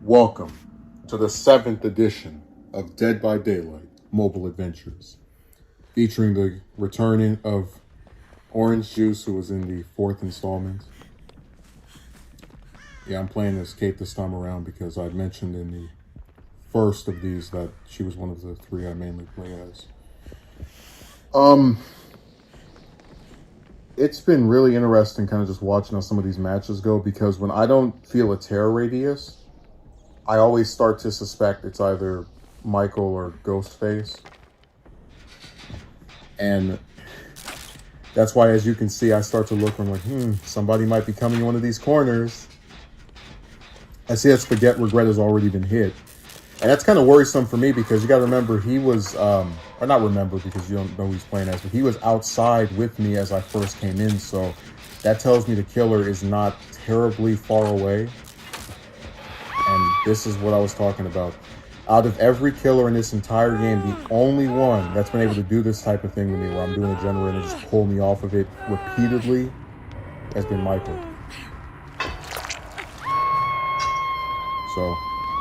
Welcome to the 7th edition of Dead by Daylight Mobile Adventures, featuring the returning of Orange Juice, who was in the 4th installment. Yeah, I'm playing as Kate this time around because I'd mentioned in the first of these that she was one of the 3 I mainly play as. It's been really interesting kind of just watching how some of these matches go, because when I don't feel a terror radius, I always start to suspect it's either Michael or Ghostface. And that's why, as you can see, I start to look and I'm like, somebody might be coming in one of these corners. I see that Spaghetti Regret has already been hit. And that's kind of worrisome for me, because you got to remember he was, or not remember because you don't know who he's playing as, but he was outside with me as I first came in. So that tells me the killer is not terribly far away. And this is what I was talking about. Out of every killer in this entire game, the only one that's been able to do this type of thing with me, where I'm doing a generator and just pull me off of it repeatedly, has been Michael. So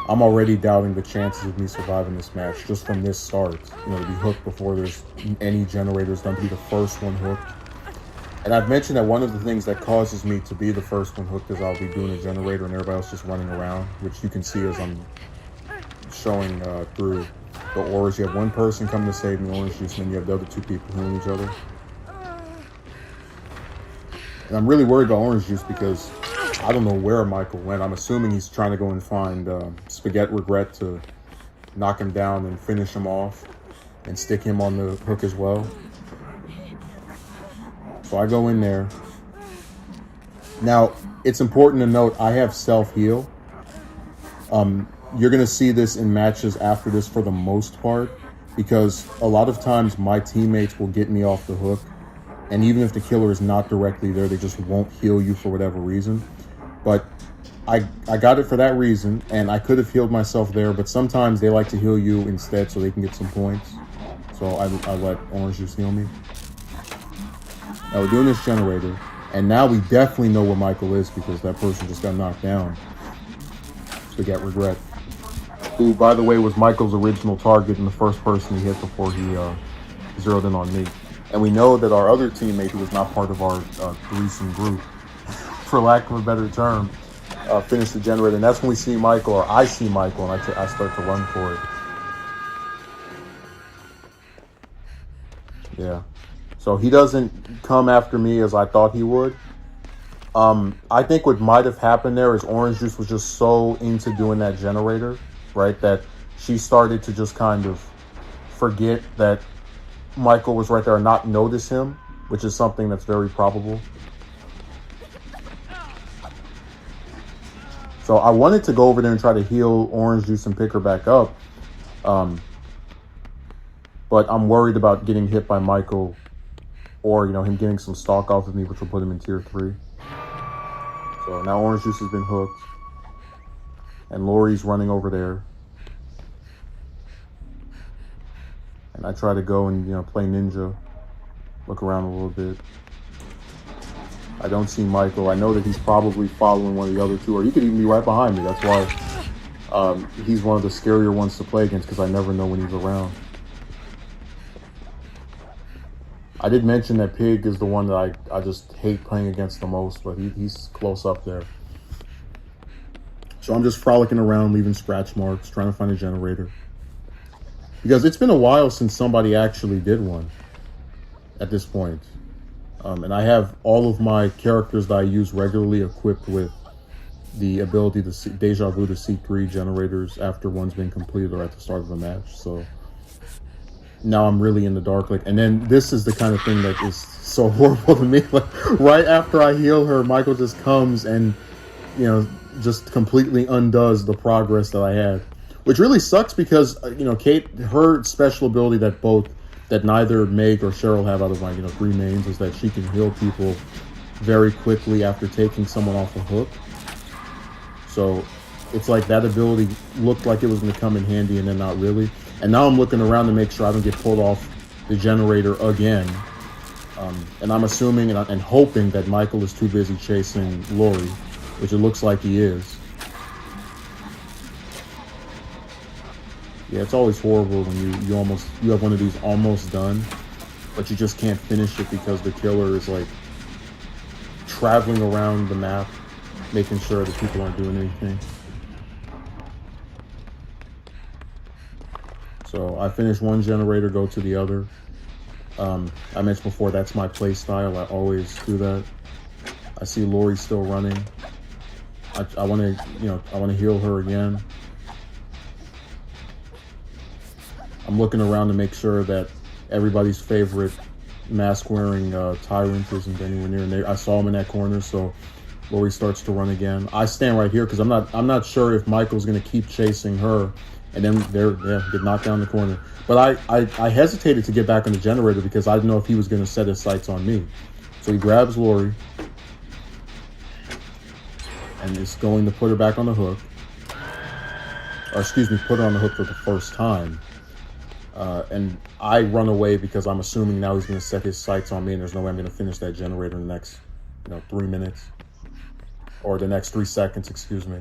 I'm already doubting the chances of me surviving this match just from this start. You know, to be hooked before there's any generators done, to be the first one hooked. And I've mentioned that one of the things that causes me to be the first one hooked is I'll be doing a generator and everybody else just running around, which you can see as I'm showing through the auras. You have one person coming to save me, Orange Juice, and then you have the other 2 people healing each other. And I'm really worried about Orange Juice because I don't know where Michael went. I'm assuming he's trying to go and find Spaghetti Regret to knock him down and finish him off and stick him on the hook as well. So I go in there. Now, it's important to note I have self-heal. You're going to see this in matches after this for the most part, because a lot of times my teammates will get me off the hook, and even if the killer is not directly there, they just won't heal you for whatever reason. But I got it for that reason, and I could have healed myself there, but sometimes they like to heal you instead so they can get some points. So I let Orange Juice heal me. Now we're doing this generator, and now we definitely know where Michael is because that person just got knocked down. Spaghetti Regret, who, by the way, was Michael's original target and the first person he hit before he zeroed in on me. And we know that our other teammate, who was not part of our threesome group, for lack of a better term, finished the generator. And that's when we see Michael, or I see Michael, and I start to run for it. Yeah. So he doesn't come after me as I thought he would. I think what might have happened there is Orange Juice was just so into doing that generator, right, that she started to just kind of forget that Michael was right there and not notice him, which is something that's very probable. So I wanted to go over there and try to heal Orange Juice and pick her back up. But I'm worried about getting hit by Michael, or, you know, him getting some stock off of me, which will put him in tier 3. So now Orange Juice has been hooked. And Lori's running over there. And I try to go and, you know, play ninja. Look around a little bit. I don't see Michael. I know that he's probably following one of the other 2, or he could even be right behind me. That's why he's one of the scarier ones to play against, because I never know when he's around. I did mention that Pig is the one that I just hate playing against the most, but he's close up there. So I'm just frolicking around, leaving scratch marks, trying to find a generator. Because it's been a while since somebody actually did one at this point. And I have all of my characters that I use regularly equipped with the ability to see Deja Vu to see 3 generators after one's been completed or at the start of the match. So now I'm really in the dark. Like, and then this is the kind of thing that is so horrible to me. Like, right after I heal her, Michael just comes and, you know, just completely undoes the progress that I had, which really sucks because, you know, Kate, her special ability that neither Meg or Cheryl have out of my, you know, 3 mains is that she can heal people very quickly after taking someone off a hook. So it's like that ability looked like it was going to come in handy, and then not really. And now I'm looking around to make sure I don't get pulled off the generator again. And I'm assuming and hoping that Michael is too busy chasing Lori, which it looks like he is. Yeah, it's always horrible when you have one of these almost done, but you just can't finish it because the killer is like traveling around the map, making sure that people aren't doing anything. So I finish one generator, go to the other. I mentioned before, that's my play style. I always do that. I see Lori still running. I want to heal her again. I'm looking around to make sure that everybody's favorite mask-wearing tyrant isn't anywhere near. And I saw him in that corner, so Lori starts to run again. I stand right here because I'm not sure if Michael's going to keep chasing her, and then get knocked down the corner. But I hesitated to get back on the generator because I didn't know if he was going to set his sights on me. So he grabs Lori and is going to put her back on the hook. Or excuse me, put her on the hook for the first time. And I run away because I'm assuming now he's going to set his sights on me, and there's no way I'm going to finish that generator in the next 3 minutes. Or the next 3 seconds, excuse me.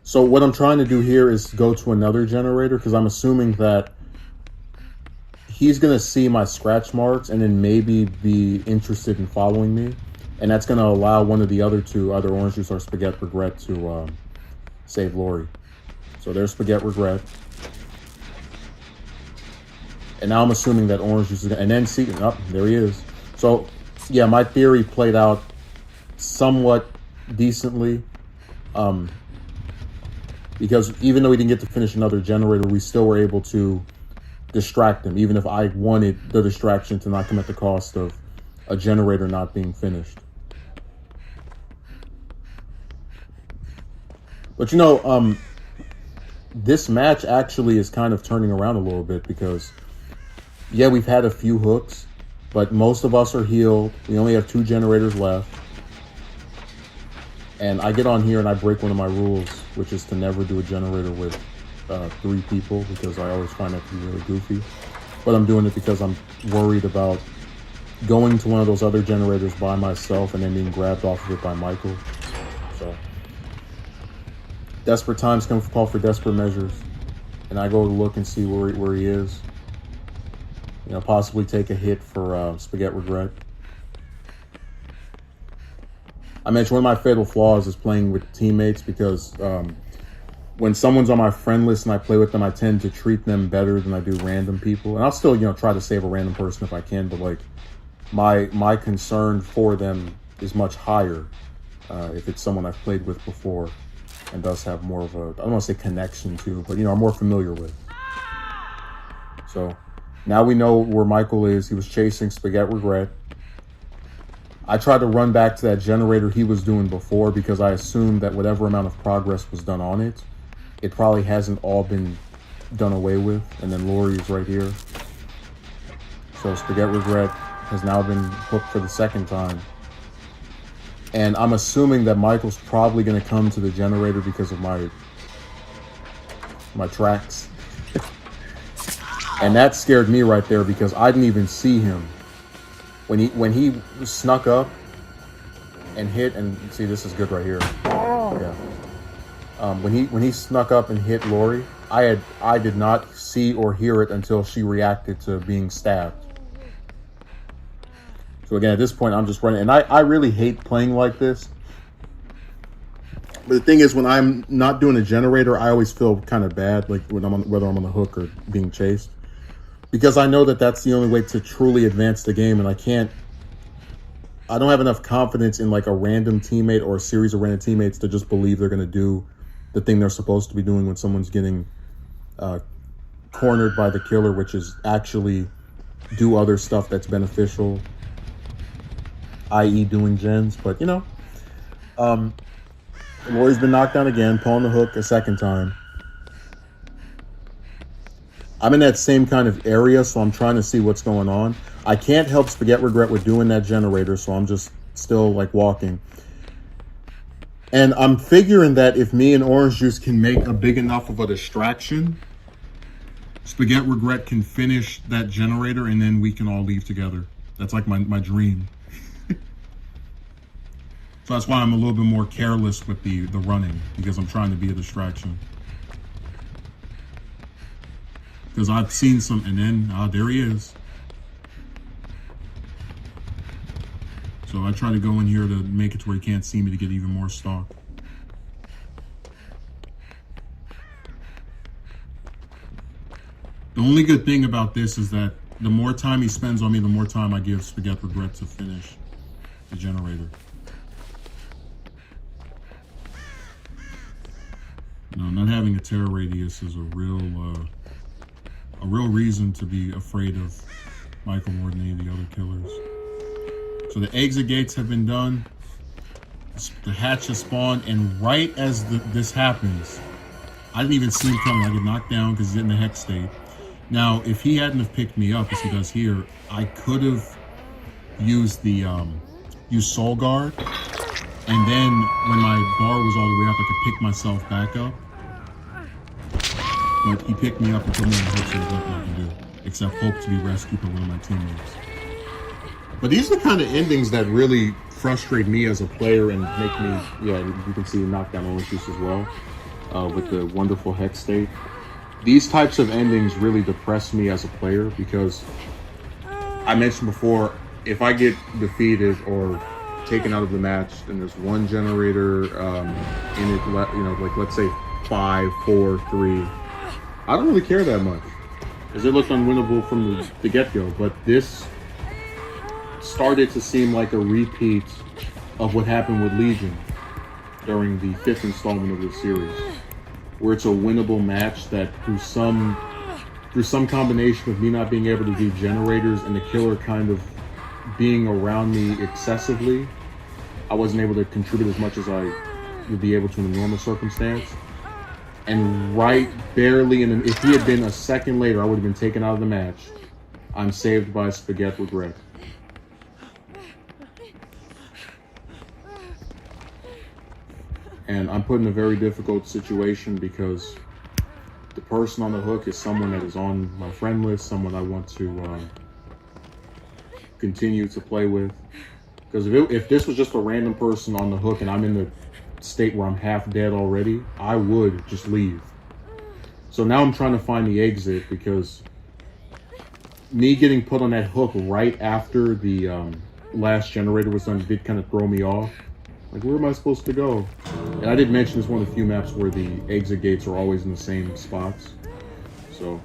So what I'm trying to do here is go to another generator because I'm assuming that he's going to see my scratch marks and then maybe be interested in following me. And that's going to allow one of the other two, either Orange Juice or Spaghetti Regret, to save Lori. So there's Spaghetti Regret. And now I'm assuming that Orange Juice is going to... And then see... Oh, there he is. So, yeah, my theory played out somewhat decently. Because even though we didn't get to finish another generator, we still were able to distract him, even if I wanted the distraction to not come at the cost of a generator not being finished. But this match actually is kind of turning around a little bit because, yeah, we've had a few hooks, but most of us are healed. We only have 2 generators left. And I get on here and I break one of my rules, which is to never do a generator with 3 people because I always find that to be really goofy. But I'm doing it because I'm worried about going to one of those other generators by myself and then being grabbed off of it by Michael. So, desperate times call for desperate measures. And I go to look and see where he is. Possibly take a hit for Spaghetti Regret. I mentioned one of my fatal flaws is playing with teammates because when someone's on my friend list and I play with them, I tend to treat them better than I do random people. And I'll still, try to save a random person if I can, but like my concern for them is much higher if it's someone I've played with before and does have more of a, I don't want to say connection to, but I'm more familiar with. So now we know where Michael is. He was chasing Spaghetti Regret. I tried to run back to that generator he was doing before because I assumed that whatever amount of progress was done on it, it probably hasn't all been done away with. And then Lori is right here. So Spaghetti Regret has now been hooked for the second time. And I'm assuming that Michael's probably going to come to the generator because of my tracks. And that scared me right there because I didn't even see him. When he snuck up and hit, and see, this is good right here. Yeah. When he snuck up and hit Lori, I did not see or hear it until she reacted to being stabbed. So again, at this point, I'm just running, and I really hate playing like this. But the thing is, when I'm not doing a generator, I always feel kind of bad, like whether I'm on the hook or being chased. Because I know that that's the only way to truly advance the game, and I don't have enough confidence in like a random teammate or a series of random teammates to just believe they're going to do the thing they're supposed to be doing when someone's getting cornered by the killer, which is actually do other stuff that's beneficial, i.e. doing gens. But, Lori's been knocked down again, pulling the hook a second time. I'm in that same kind of area, so I'm trying to see what's going on. I can't help Spaghetti Regret with doing that generator, so I'm just still like walking. And I'm figuring that if me and Orange Juice can make a big enough of a distraction, Spaghetti Regret can finish that generator and then we can all leave together. That's like my dream. So that's why I'm a little bit more careless with the running, because I'm trying to be a distraction. because I've seen some, and then there he is. So I try to go in here to make it to where he can't see me to get even more stock. The only good thing about this is that the more time he spends on me, the more time I give Spaghetti Regret to finish the generator. No, not having a terror radius is a real reason to be afraid of Michael more than any of the other killers. So the exit gates have been done. The hatch has spawned, and right as this happens, I didn't even see him coming. I get knocked down because he's in the hex state. Now, if he hadn't have picked me up, as he does here, I could have used the Soul Guard, and then when my bar was all the way up, I could pick myself back up. But he picked me up and put me in the hex, so there's nothing I can do except hope to be rescued by one of my teammates. But these are the kind of endings that really frustrate me as a player and make me, yeah, you can see knock down orange juice as well, with the wonderful hex state. These types of endings really depress me as a player because I mentioned before, if I get defeated or taken out of the match and there's one generator in it, you know, like let's say 5, 4, 3, I don't really care that much because it looked unwinnable from the get-go. But this started to seem like a repeat of what happened with Legion during the 5th installment of the series, where it's a winnable match that through some combination of me not being able to do generators and the killer kind of being around me excessively, I wasn't able to contribute as much as I would be able to in a normal circumstance. And right barely, if he had been a second later, I would have been taken out of the match. I'm saved by Spaghetti Regret. And I'm put in a very difficult situation because the person on the hook is someone that is on my friend list, someone I want to continue to play with. Because if this was just a random person on the hook and I'm in the state where I'm half dead already, I would just leave. So now I'm trying to find the exit because me getting put on that hook right after the last generator was done did kind of throw me off. Like, where am I supposed to go? And I did mention it's one of the few maps where the exit gates are always in the same spots. So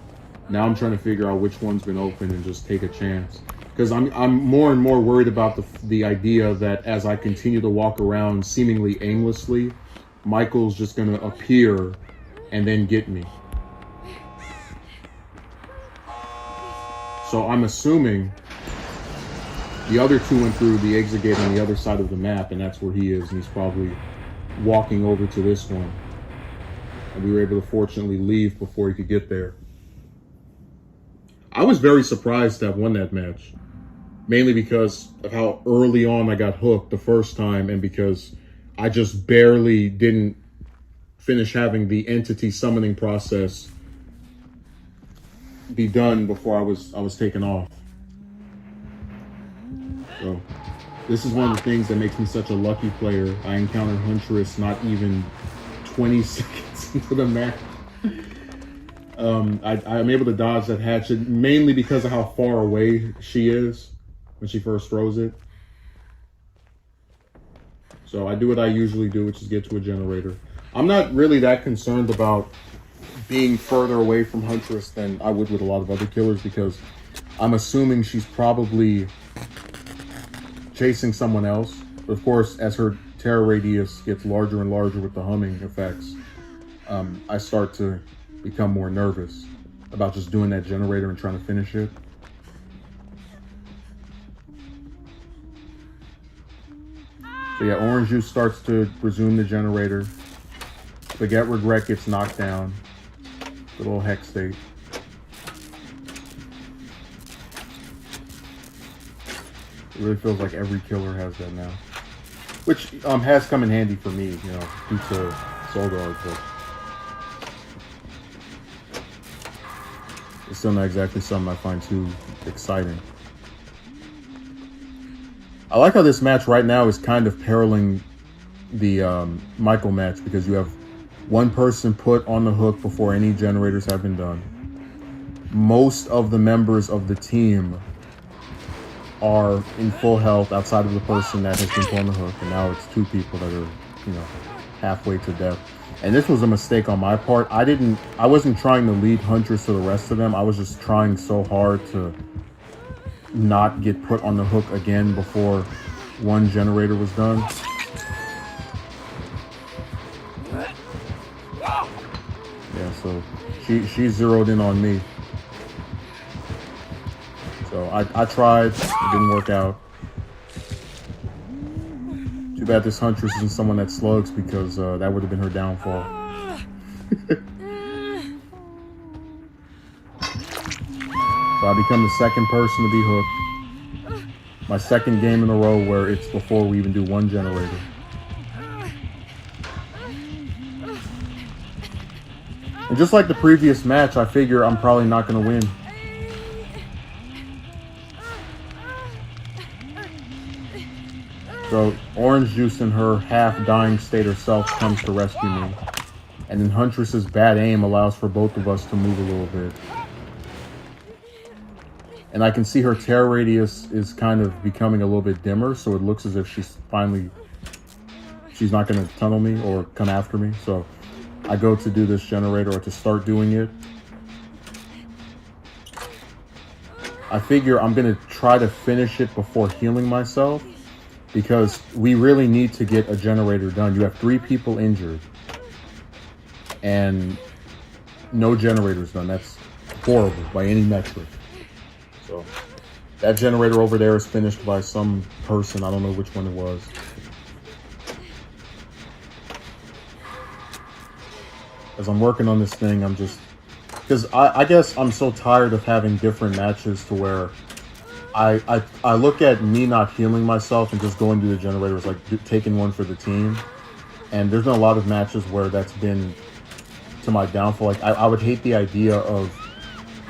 now I'm trying to figure out which one's been open and just take a chance. Because I'm more and more worried about the idea that as I continue to walk around seemingly aimlessly, Michael's just going to appear and then get me. So I'm assuming the other two went through the exit gate on the other side of the map, and that's where he is, and he's probably walking over to this one. And we were able to fortunately leave before he could get there. I was very surprised to have won that match, mainly because of how early on I got hooked the first time, and because I just barely didn't finish having the entity summoning process be done before I was taken off. So this is one of the things that makes me such a lucky player. I encountered Huntress not even 20 seconds into the match. I'm able to dodge that hatchet mainly because of how far away she is when she first throws it. So I do what I usually do, which is get to a generator. I'm not really that concerned about being further away from Huntress than I would with a lot of other killers, because I'm assuming she's probably chasing someone else. But of course, as her terror radius gets larger and larger with the humming effects, I start to become more nervous about just doing that generator and trying to finish it. So yeah, Orange Juice starts to resume the generator. Spaghetti Regret gets knocked down. Good old hex state. It really feels like every killer has that now. Which has come in handy for me, you know, due to Soul Guard, but it's still not exactly something I find too exciting. I like how this match right now is kind of paralleling the Michael match, because you have one person put on the hook before any generators have been done. most of the members of the team are in full health outside of the person that has been put on the hook, and now it's 2 people that are, you know, halfway to death. And this was a mistake on my part. I wasn't trying to lead Huntress to the rest of them. I was just trying so hard to not get put on the hook again before one generator was done. Yeah, so she zeroed in on me. So I tried, it didn't work out. Too bad this Huntress isn't someone that slugs, because that would have been her downfall. So I become the second person to be hooked. My second game in a row where it's before we even do one generator. And just like the previous match, I figure I'm probably not going to win. So Orange Juice in her half-dying state herself comes to rescue me. And then Huntress's bad aim allows for both of us to move a little bit. And I can see her tear radius is kind of becoming a little bit dimmer, so it looks as if she's not going to tunnel me or come after me. So I go to do this generator, or to start doing it. I figure I'm going to try to finish it before healing myself, because we really need to get a generator done. You have 3 people injured and no generators done. That's horrible by any metric. So that generator over there is finished by some person. I don't know which one it was. As I'm working on this thing, I'm just, because I guess I'm so tired of having different matches to where I look at me not healing myself and just going to the generator as like taking one for the team. And there's been a lot of matches where that's been to my downfall. Like I would hate the idea of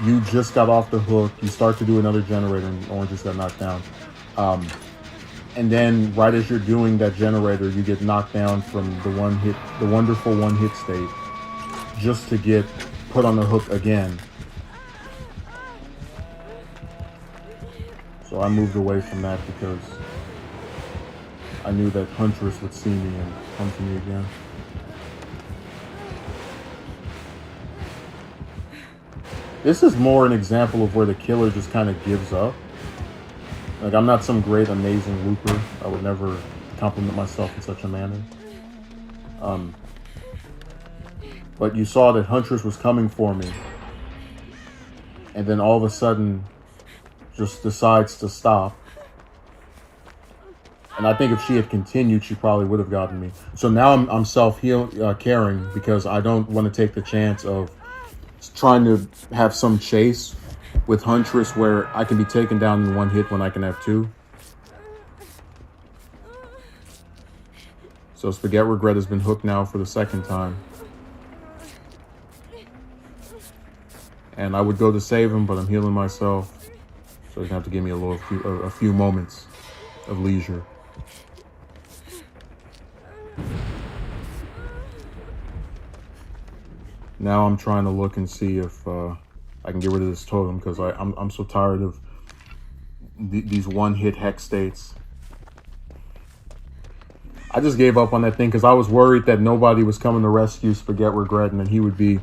you just got off the hook, you start to do another generator, and Orange just got knocked down. And then right as you're doing that generator, you get knocked down from the wonderful one hit state, just to get put on the hook again. So I moved away from that because I knew that Huntress would see me and come to me again. This is more an example of where the killer just kind of gives up. Like, I'm not some great, amazing looper. I would never compliment myself in such a manner. But you saw that Huntress was coming for me. And then all of a sudden, just decides to stop. And I think if she had continued, she probably would have gotten me. So now I'm self-caring because I don't want to take the chance of trying to have some chase with Huntress where I can be taken down in one hit when I can have 2. So Spaghetti Regret has been hooked now for the 2nd time. And I would go to save him, but I'm healing myself. So he's gonna have to give me a few moments of leisure. Now I'm trying to look and see if I can get rid of this totem, because I'm so tired of these one-hit hex states. I just gave up on that thing because I was worried that nobody was coming to rescue Spaghetti Regret and then he would be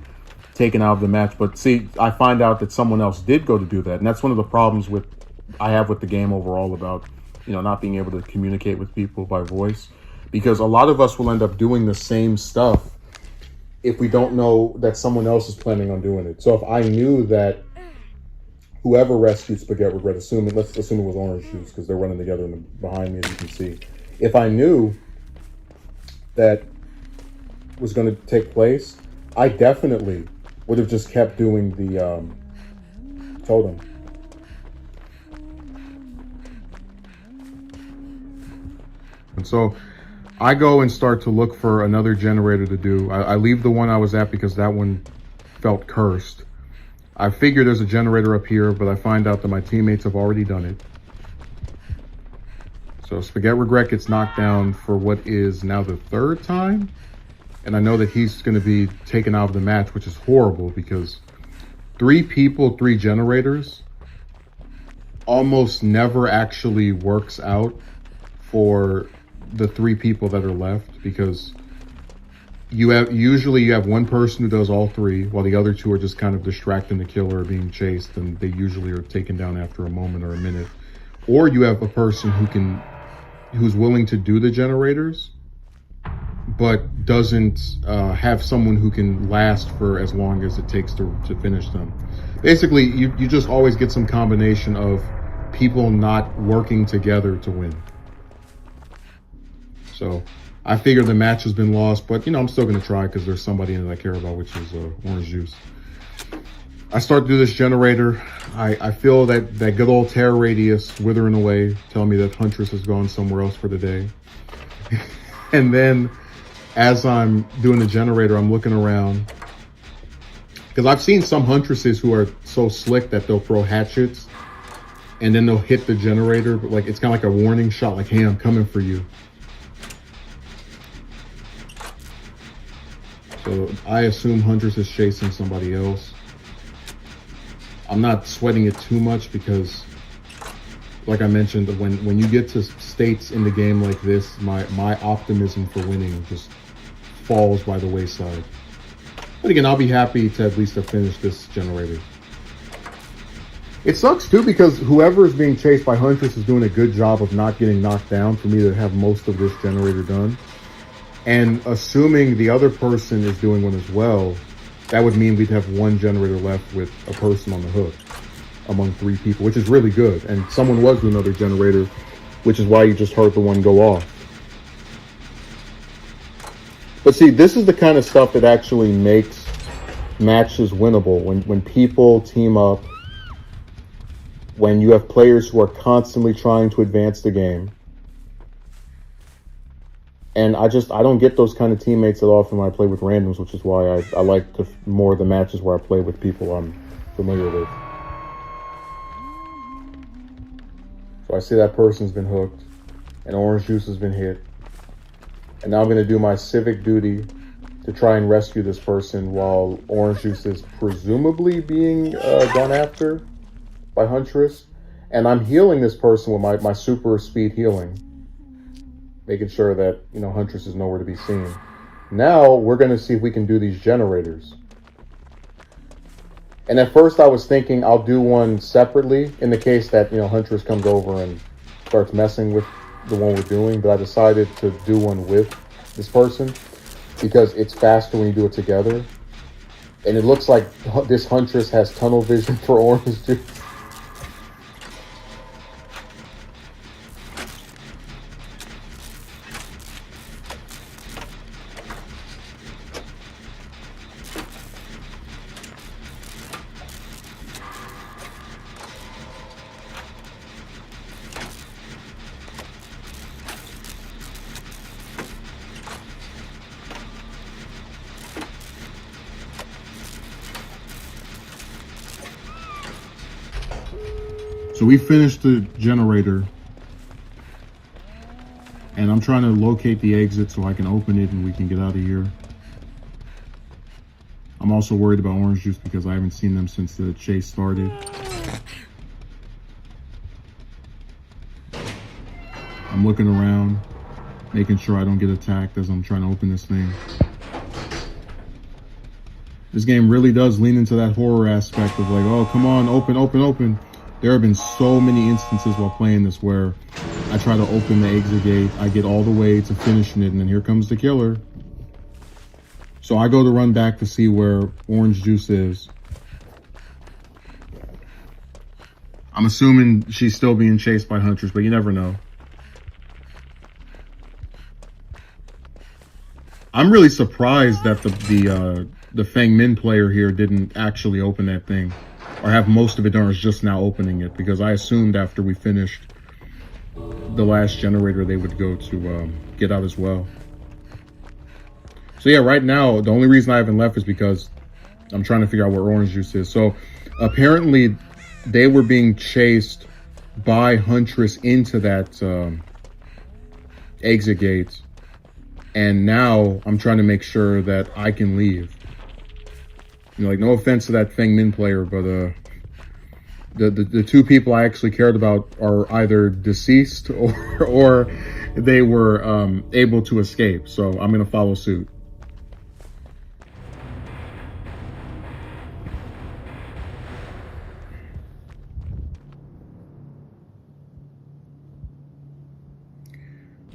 taken out of the match. But see, I find out that someone else did go to do that, and that's one of the problems I have with the game overall about, you know, not being able to communicate with people by voice, because a lot of us will end up doing the same stuff if we don't know that someone else is planning on doing it. So if I knew that whoever rescued Spaghetti Regret, let's assume it was Orange Juice because they're running together behind me, as you can see. If I knew that was going to take place, I definitely would have just kept doing the totem. And so I go and start to look for another generator to do. I leave the one I was at because that one felt cursed. I figure there's a generator up here, but I find out that my teammates have already done it. So Spaghetti Regret gets knocked down for what is now the 3rd time. And I know that he's going to be taken out of the match, which is horrible because 3 people, 3 generators almost never actually works out for the 3 people that are left, because you have one person who does all 3 while the other 2 are just kind of distracting the killer or being chased, and they usually are taken down after a moment or a minute. Or you have a person who's willing to do the generators but doesn't have someone who can last for as long as it takes to finish them. Basically, you just always get some combination of people not working together to win. So I figure the match has been lost, but I'm still going to try because there's somebody in it I care about, which is Orange Juice. I start to do this generator. I feel that good old terror radius withering away, telling me that Huntress has gone somewhere else for the day. And then as I'm doing the generator, I'm looking around, because I've seen some Huntresses who are so slick that they'll throw hatchets and then they'll hit the generator, but like it's kind of like a warning shot, like, hey, I'm coming for you. So I assume Huntress is chasing somebody else. I'm not sweating it too much because, like I mentioned, when you get to states in the game like this, my optimism for winning just falls by the wayside. But again, I'll be happy to at least have finished this generator. It sucks too because whoever is being chased by Huntress is doing a good job of not getting knocked down for me to have most of this generator done. And assuming the other person is doing one as well, that would mean we'd have 1 generator left with a person on the hook among 3 people, which is really good. And someone was doing another generator, which is why you just heard the one go off. But see, this is the kind of stuff that actually makes matches winnable. When people team up, when you have players who are constantly trying to advance the game. And I don't get those kind of teammates that often when I play with randoms, which is why I like more of the matches where I play with people I'm familiar with. So I see that person's been hooked and Orange Juice has been hit. And now I'm going to do my civic duty to try and rescue this person while Orange Juice is presumably being gone after by Huntress. And I'm healing this person with my super speed healing, making sure that, Huntress is nowhere to be seen. Now we're going to see if we can do these generators. And at first I was thinking I'll do one separately in the case that, Huntress comes over and starts messing with the one we're doing, but I decided to do one with this person because it's faster when you do it together. And it looks like this Huntress has tunnel vision for Orange Juice. So we finished the generator, and I'm trying to locate the exit so I can open it and we can get out of here. I'm also worried about Orange Juice because I haven't seen them since the chase started. I'm looking around, making sure I don't get attacked as I'm trying to open this thing. This game really does lean into that horror aspect of like, oh, come on, open, open, open. There have been so many instances while playing this where I try to open the exit gate, I get all the way to finishing it, and then here comes the killer. So I go to run back to see where Orange Juice is. I'm assuming she's still being chased by Huntress, but you never know. I'm really surprised that the Feng Min player here didn't actually open that thing, or have most of it done, or is just now opening it, because I assumed after we finished the last generator they would go to get out as well. So yeah, right now the only reason I haven't left is because I'm trying to figure out where Orange Juice is. So apparently they were being chased by Huntress into that exit gate, and now I'm trying to make sure that I can leave. You know, like, no offense to that Feng Min player, but the two people I actually cared about are either deceased or they were able to escape. So I'm going to follow suit.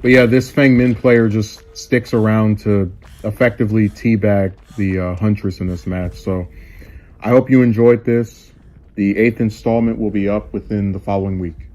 But yeah, this Feng Min player just sticks around to effectively teabag the Huntress in this match. So I hope you enjoyed this. The 8th installment will be up within the following week.